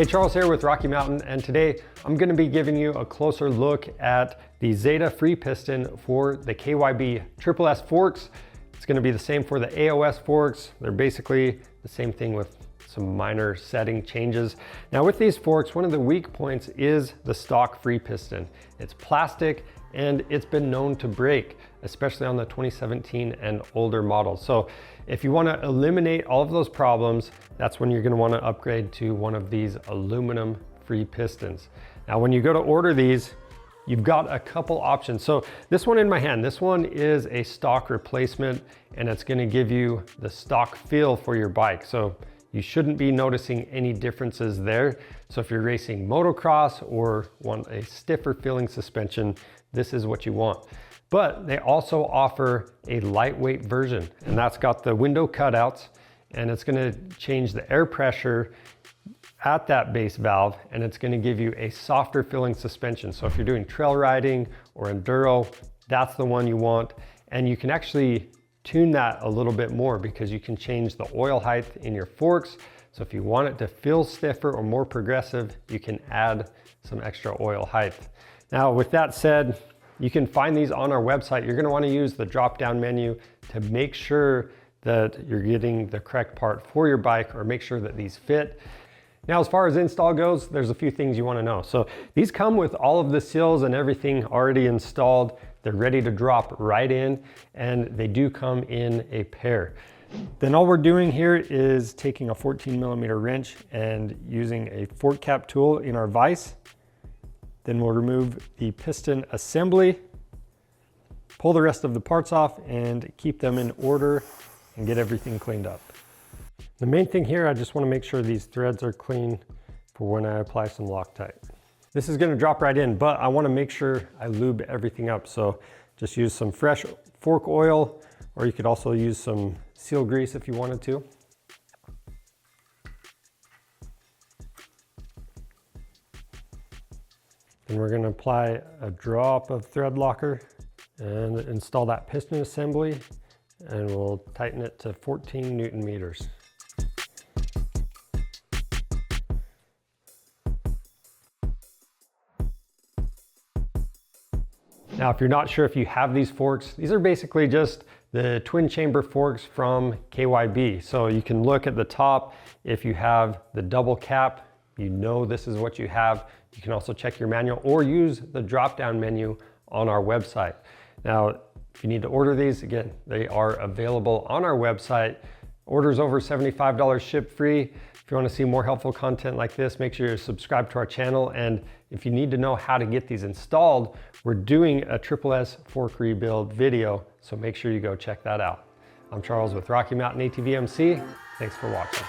Hey, Charles here with Rocky Mountain, and today I'm going to be giving you a closer look at the Zeta free piston for the KYB Triple S forks. It's going to be the same for the AOS forks. They're basically the same thing with some minor setting changes. Now with these forks, one of the weak points is the stock free piston. It's plastic and it's been known to break, especially on the 2017 and older models. So if you want to eliminate all of those problems, that's when you're going to want to upgrade to one of these aluminum free pistons. Now when you go to order these, you've got a couple options. So this one in my hand, this one is a stock replacement, and it's going to give you the stock feel for your bike. So you shouldn't be noticing any differences there. So if you're racing motocross or want a stiffer feeling suspension, this is what you want. But they also offer a lightweight version, and that's got the window cutouts, and it's gonna change the air pressure at that base valve, and it's gonna give you a softer feeling suspension. So if you're doing trail riding or enduro, that's the one you want. And you can actually tune that a little bit more because you can change the oil height in your forks. So if you want it to feel stiffer or more progressive, you can add some extra oil height. Now with that said, you can find these on our website. You're going to want to use the drop down menu to make sure that you're getting the correct part for your bike, or make sure that these fit. Now as far as install goes, there's a few things you want to know. So these come with all of the seals and everything already installed. They're ready to drop right in, and they do come in a pair. Then all we're doing here is taking a 14mm wrench and using a fork cap tool in our vise. Then we'll remove the piston assembly, pull the rest of the parts off, and keep them in order and get everything cleaned up. The main thing here, I just want to make sure these threads are clean for when I apply some Loctite. This is going to drop right in, but I want to make sure I lube everything up. So just use some fresh fork oil, or you could also use some seal grease if you wanted to. And we're going to apply a drop of thread locker and install that piston assembly, and we'll tighten it to 14 Newton meters. Now, if you're not sure if you have these forks, these are basically just the twin chamber forks from KYB. So you can look at the top. If you have the double cap, you know this is what you have. You can also check your manual or use the drop-down menu on our website. Now, if you need to order these, again, they are available on our website. Orders over $75 ship free. If you want to see more helpful content like this, make sure you're subscribed to our channel. And if you need to know how to get these installed, we're doing a Triple S fork rebuild video, so make sure you go check that out. I'm Charles with Rocky Mountain ATV MC. Thanks for watching.